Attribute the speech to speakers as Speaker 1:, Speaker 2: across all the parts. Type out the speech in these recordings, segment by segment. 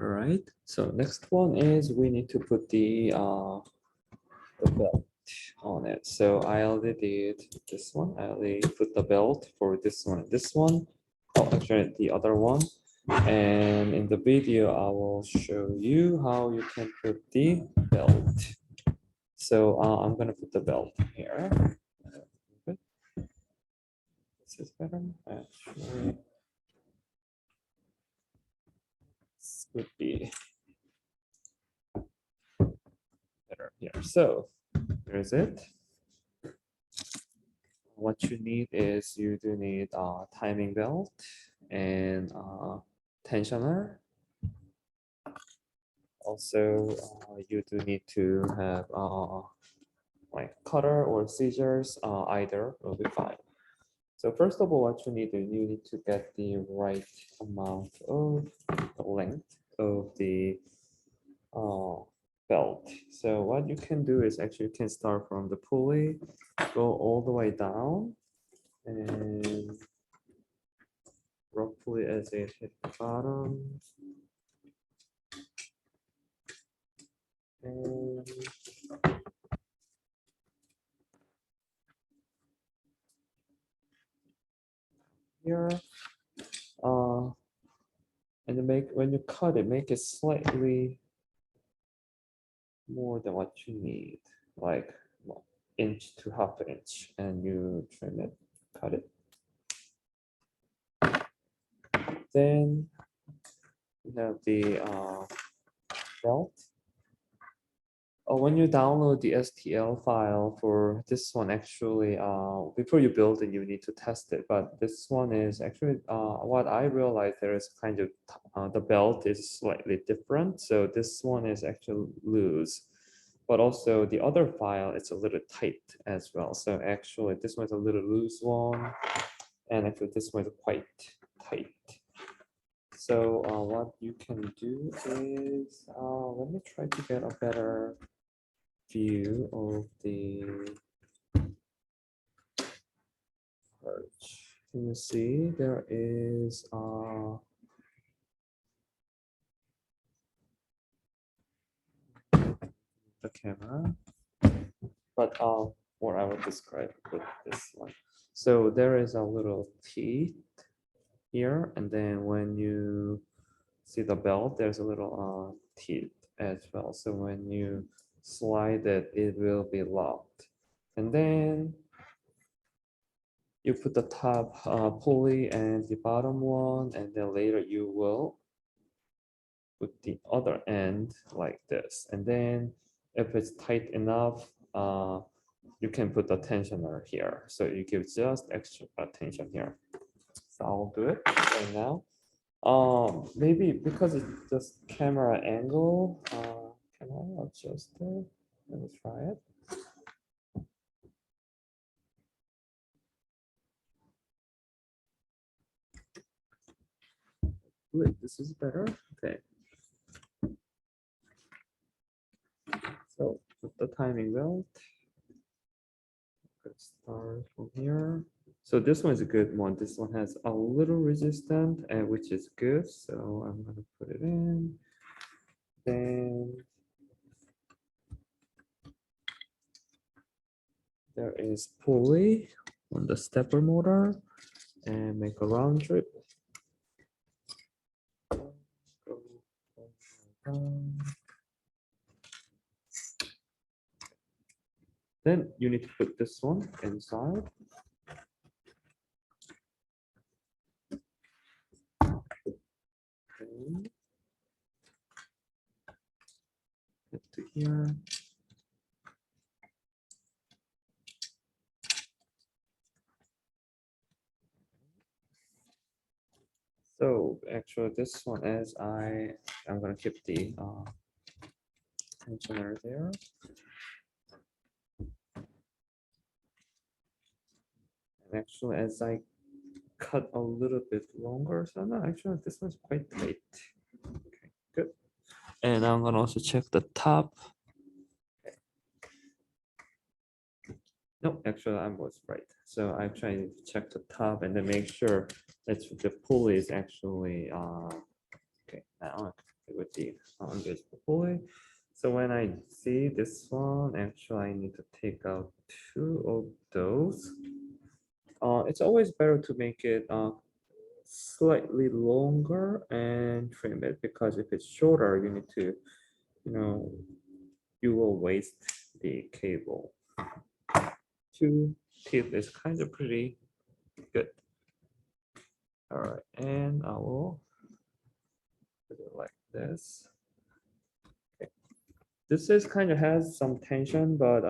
Speaker 1: All right. So next one is we need to put the belt on it. So I already did this one. I already put the belt for this one and this one. Oh, actually the other one. And in the video, I will show you how you can put the belt. So I'm gonna put the belt here. This is better. Actually, this would be better here. So here's it. What you need is you do need a timing belt and tensioner. Also, you do need to have like cutter or scissors, either will be fine. So first of all, what you need to get the right amount of the length of the belt. So what you can do is actually you can start from the pulley, go all the way down, and roughly as it hit the bottom. And here, and to make when you cut it, make it slightly more than what you need, like 1 inch to 1/2 inch, and you trim it, cut it. Then you have the belt. When you download the STL file for this one, actually, before you build it, you need to test it. But this one is actually what I realized there is kind of the belt is slightly different. So this one is actually loose, but also the other file it's a little tight as well. So actually, this one's a little loose one, and actually this one is quite tight. So what you can do is let me try to get a better view of the arch. Can you see there is the camera, but what I would describe with this one. So there is a little teeth here, and then when you see the belt, there's a little teeth as well. So when you slide it, it will be locked. And then you put the top pulley and the bottom one, and then later you will put the other end like this. And then if it's tight enough, you can put the tensioner here. So you give just extra tension here. So I'll do it right now. Maybe because it's just camera angle, can I adjust it? Let me try it. Wait, this is better. Okay. So put the timing belt. Let's start from here. So this one is a good one. This one has a little resistance, and which is good. So I'm gonna put it in. Then there is pulley on the stepper motor, and make a round trip. Then you need to put this one inside. Okay. Get to here. So actually this one is I'm gonna keep the tensioner there. And actually as I cut a little bit longer, so no, actually this one's quite tight. Okay, good. And I'm gonna also check the top. Okay. No, actually I was right. So I'm trying to check the top and then make sure that the pulley is actually okay. Now I'm with with the unusable pulley. So when I see this one, actually I need to take out two of those. It's always better to make it slightly longer and trim it, because if it's shorter, you need to, you will waste the cable. Two teeth is kind of pretty good. All right, and I will put it like this. Okay. This is kind of has some tension, but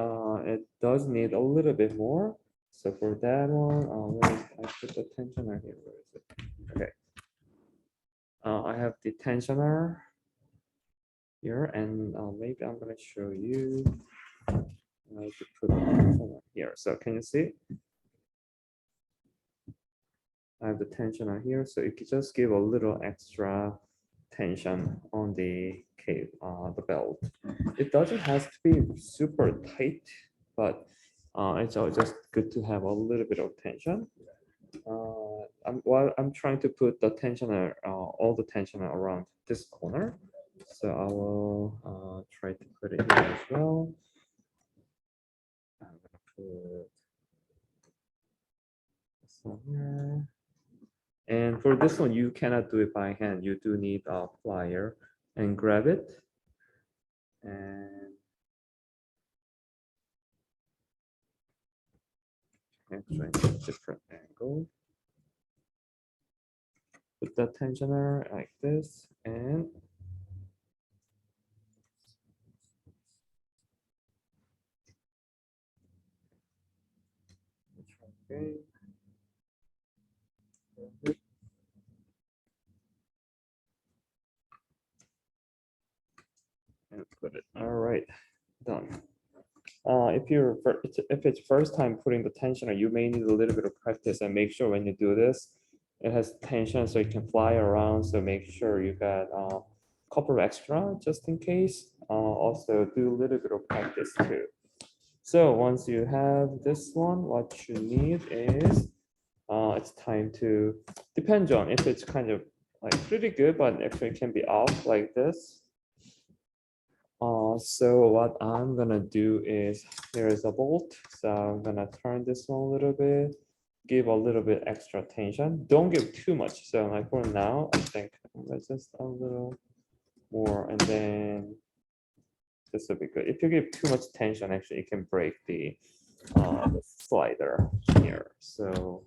Speaker 1: it does need a little bit more. So for that one, where is, I put the tensioner here. Where is it? Okay. I have the tensioner here, and maybe I'm gonna show you how to put the tensioner here. So can you see? I have the tensioner here, so you can just give a little extra tension on the cable, the belt. It doesn't have to be super tight, but it's just good to have a little bit of tension. While I'm trying to put the tensioner, all the tensioner around this corner, so I will try to put it here as well. I'm gonna put this one here. And for this one, you cannot do it by hand. You do need a plier and grab it. And actually, a different angle. Put the tensioner like this, and okay. And put it. All right, done. If it's first time putting the tensioner, you may need a little bit of practice, and make sure when you do this, it has tension so it can fly around. So make sure you got a couple of extra just in case. Also do a little bit of practice too. So once you have this one, what you need is it's time to, depends on if it's kind of like pretty good, but actually can be off like this. So what I'm gonna do is, here is a bolt. So I'm gonna turn this one a little bit, give a little bit extra tension. Don't give too much. So like for now, I think just a little more, and then this will be good. If you give too much tension, actually it can break the slider here. So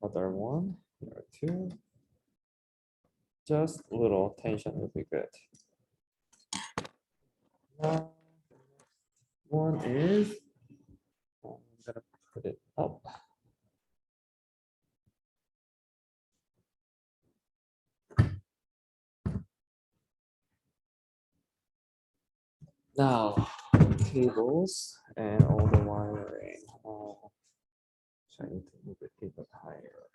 Speaker 1: other one, here too. Just a little tension would be good. Now, one is, I'm gonna put it up. Now, cables and all the wiring. So I need to move it even higher.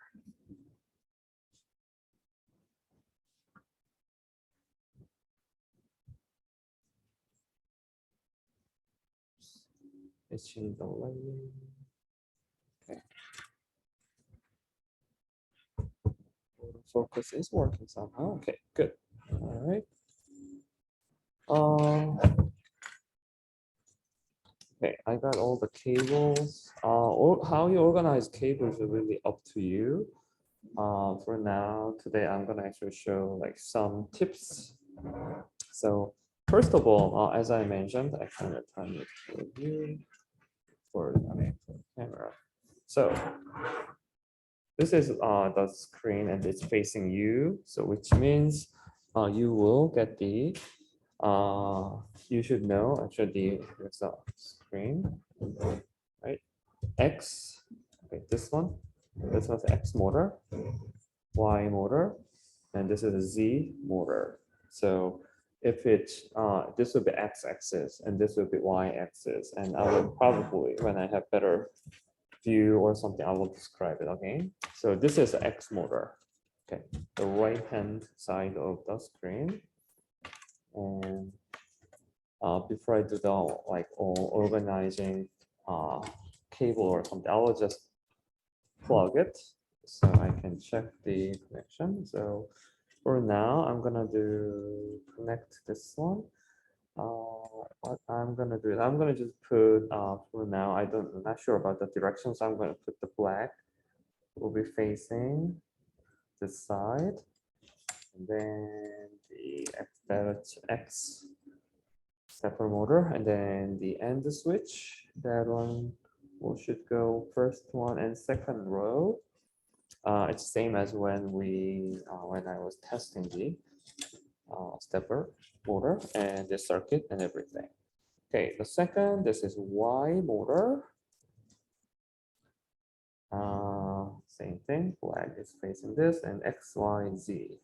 Speaker 1: Let's change the lighting. Okay. Focus is working somehow. Okay, good. All right. Okay, I got all the cables. Or how you organize cables is really up to you. For now, today I'm gonna actually show like some tips. So first of all, as I mentioned, I kind of turn it for you for the camera. So this is the screen and it's facing you. So which means you will get the you should know actually there's a screen, right? X, okay, this one. This one's X motor, Y motor, and this is a Z motor. So if it's this will be X axis and this will be Y axis, and I will probably, when I have better view or something, I will describe it. Okay, so this is X motor. Okay, the right hand side of the screen, and before I do the like all organizing cable or something, I will just plug it so I can check the connection. So for now, I'm gonna do connect this one. What I'm gonna do is I'm gonna just put for now. I'm not sure about the direction, so I'm gonna put the black will be facing this side, and then the X stepper motor, and then the end switch. That one should go first one and second row. It's same as when I was testing the stepper motor and the circuit and everything. Okay, the second, this is Y motor. Same thing, black is facing this, and X, Y, Z.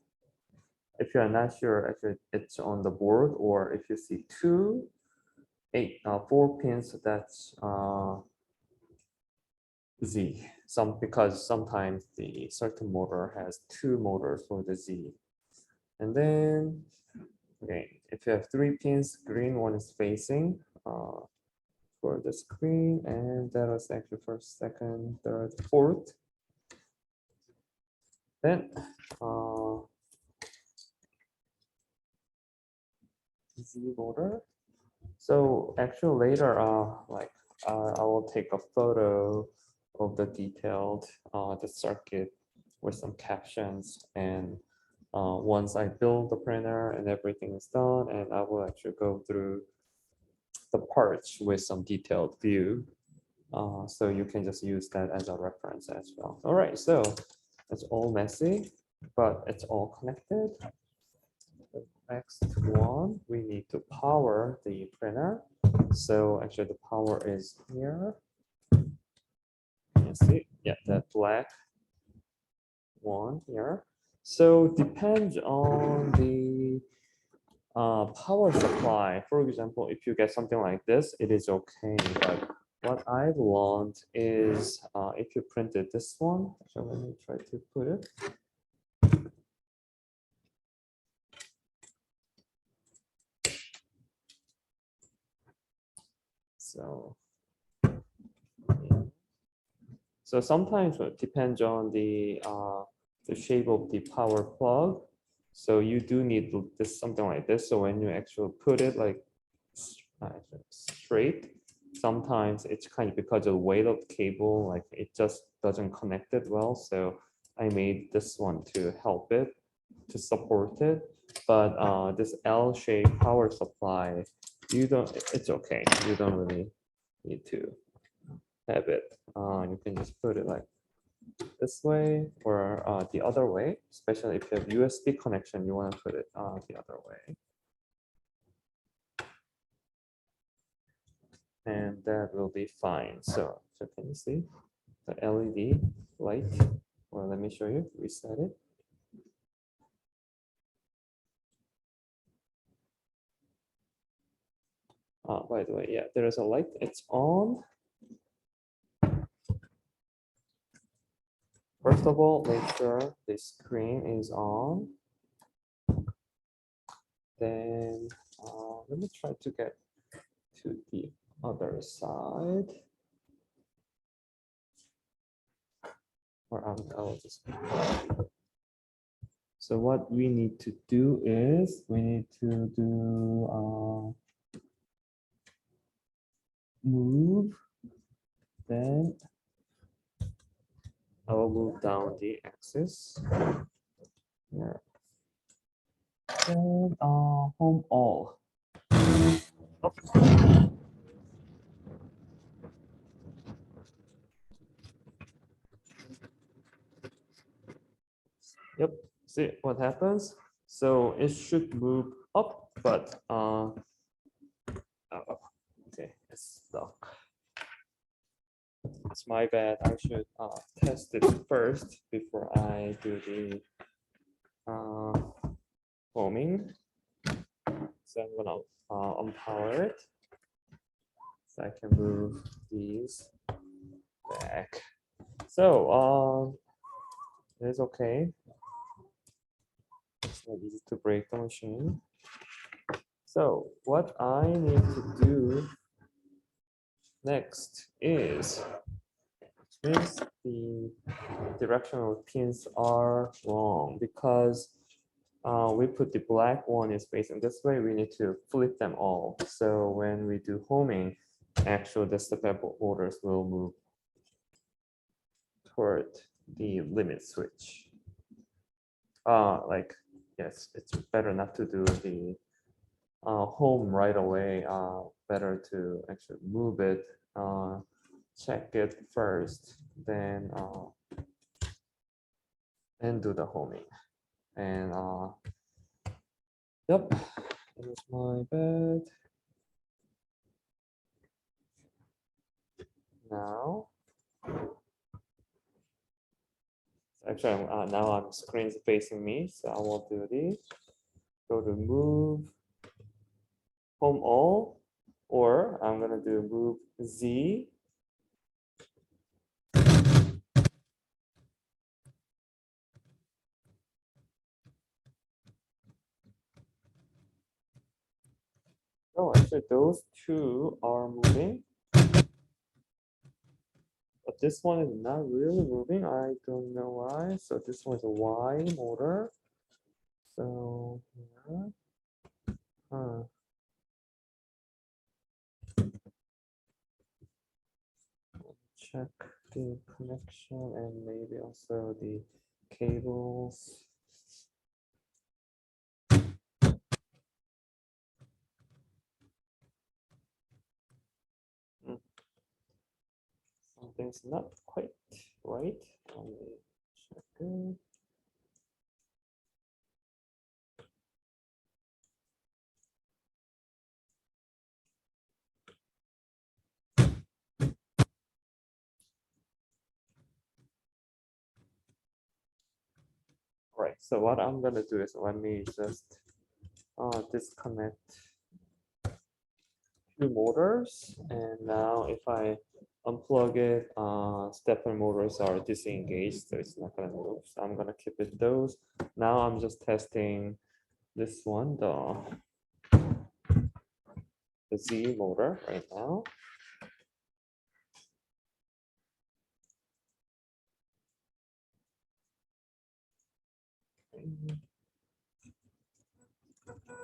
Speaker 1: If you're not sure if it's on the board, or if you see 4 pins, that's Z. Because sometimes the certain motor has 2 motors for the Z. And then, okay, if you have 3 pins, green one is facing for the screen, and that was actually first, second, third, fourth. Then Z motor. So actually later, I will take a photo of the detailed the circuit with some captions, and once I build the printer and everything is done, and I will actually go through the parts with some detailed view. So you can just use that as a reference as well. All right, so it's all messy, but it's all connected. The next one, we need to power the printer. So actually the power is here. You see, yeah, that black one here. So depends on the power supply. For example, if you get something like this, it is okay. But what I've learned is if you printed this one, so let me try to put it. So, yeah. So sometimes it depends on the shape of the power plug. So you do need this something like this. So when you actually put it like straight, sometimes it's kind of because of the weight of the cable, like it just doesn't connect it well. So I made this one to help it, to support it. But this L-shaped power supply, it's okay. You don't really need to have it. You can just put it like this way or the other way, especially if you have USB connection, you want to put it the other way. And that will be fine. So can you see the LED light? Well, let me show you, reset it. By the way, yeah, there is a light, it's on. First of all, make sure the screen is on. Then let me try to get to the other side. Or I'll just. So what we need to do is we need to do move. Then I will move down the axis. Yeah. And home all. Yep. See what happens? So it should move up, but okay, it's stuck. It's my bad. I should test it first before I do the foaming. So I'm gonna unpower it so I can move these back. So it's okay. It's not easy to break the machine. So what I need to do next is, since the directional pins are wrong because we put the black one is facing this way, we need to flip them all. So when we do homing, actually the step orders will move toward the limit switch. Like, yes, it's better not to do the home right away. Better to actually move it, check it first, then do the homing. And yep, here's my bed. Now, actually, now I'm screen's facing me, so I will do this. Go to move home all, or I'm gonna do move Z. Oh, actually, those two are moving. But this one is not really moving. I don't know why. So this one is a Y motor. So yeah. Check the connection and maybe also the cables. Something's not quite right. Let me check it. All right, so what I'm gonna do is let me just disconnect two motors, and now if I unplug it, stepper motors are disengaged, so it's not gonna move. So I'm gonna keep it those. Now I'm just testing this one, the Z motor right now.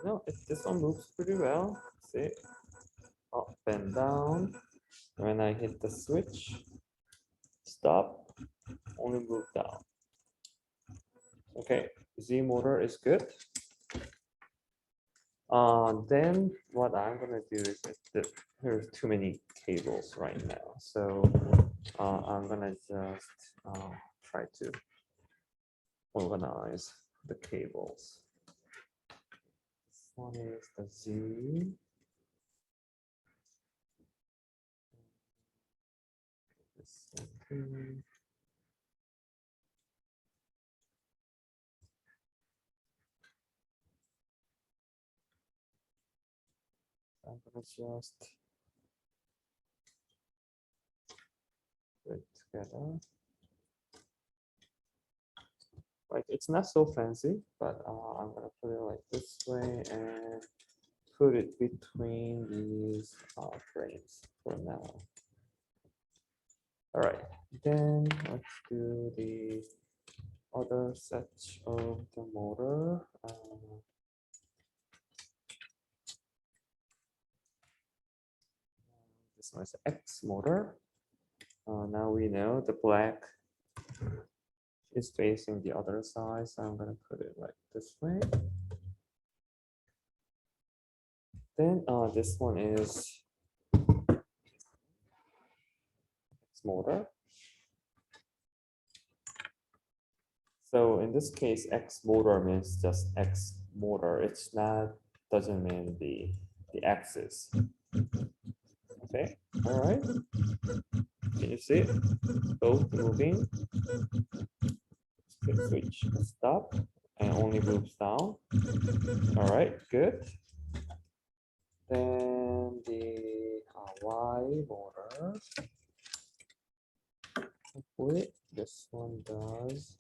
Speaker 1: No, this one moves pretty well. See, up and down. When I hit the switch, stop, only move down. Okay, Z motor is good. Then what I'm gonna do is that there's too many cables right now, so I'm gonna just try to organize the cables. This one is the Z. This one. I'm gonna just put it together. Like, it's not so fancy, but I'm gonna put it like this way and put it between these frames for now. All right, then let's do the other set of the motor. This one is X motor. Now we know the black is facing the other side, so I'm gonna put it like this way. Then this one is X motor. So in this case, X motor means just X motor. It's not, doesn't mean the axis. Okay, all right. Can you see it? Both moving. Switch, stop, and only moves down. All right, good. Then the Y motor. Hopefully this one does.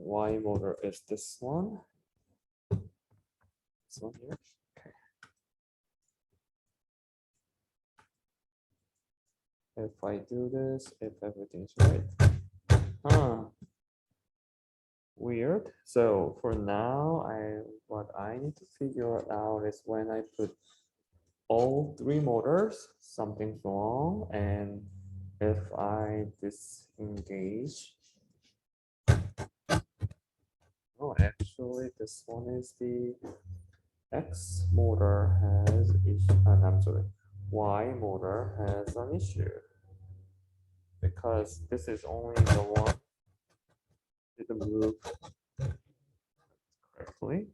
Speaker 1: Y motor is this one. This one here. Okay. If I do this, if everything's right. Weird. So for now, what I need to figure out is when I put all three motors, something's wrong, and if I disengage. Oh, actually, this one is the X motor has issue. I'm sorry, Y motor has an issue because this is only the one that didn't move correctly.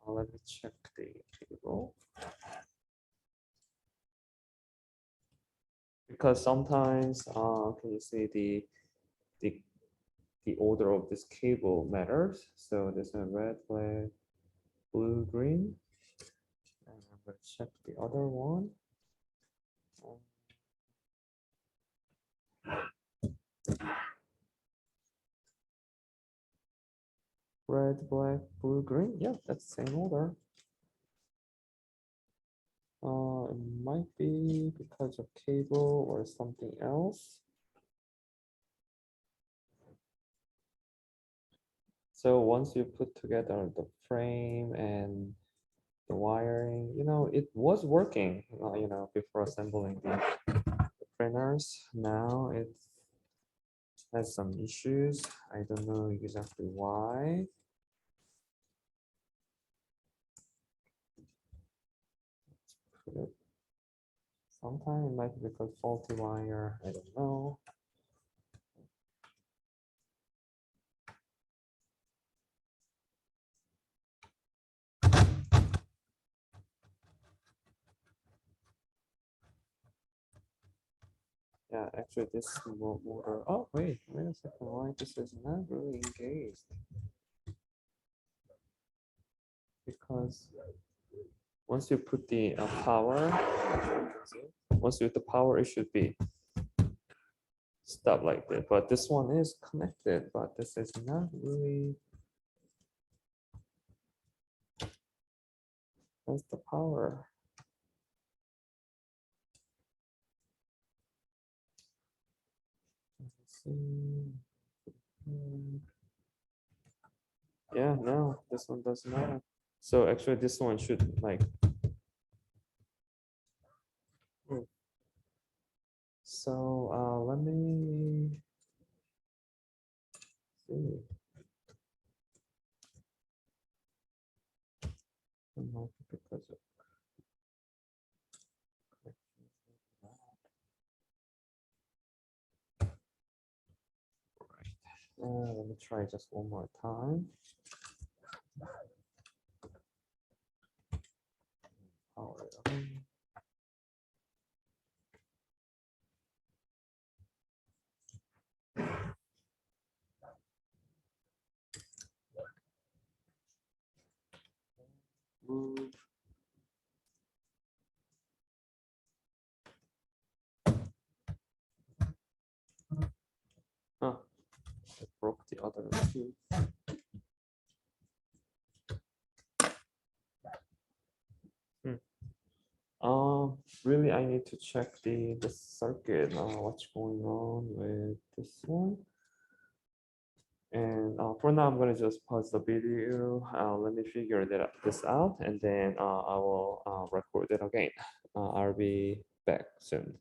Speaker 1: Let me check the cable because sometimes can you see the order of this cable matters. So there's a red, black, blue, green. And I'm going to check the other one. Red, black, blue, green. Yeah, that's the same order. It might be because of cable or something else. So once you put together the frame and the wiring, it was working, before assembling the printers. Now it has some issues. I don't know exactly why. Sometimes it might be because faulty wire. I don't know. Yeah, actually this motor. Oh wait a second. Why this is not really engaged? Because once you put the power, once you put the power, it should be stopped like that. But this one is connected, but this is not really. That's the power. Let's see. Yeah, no, this one does not. So actually this one should like. So let me see. Because of let me try just one more time. Power it on. Move. Huh. I broke the other two. Really, I need to check the circuit. What's going on with this one? And for now, I'm gonna just pause the video. Let me figure this out, and then I will record it again. I'll be back soon.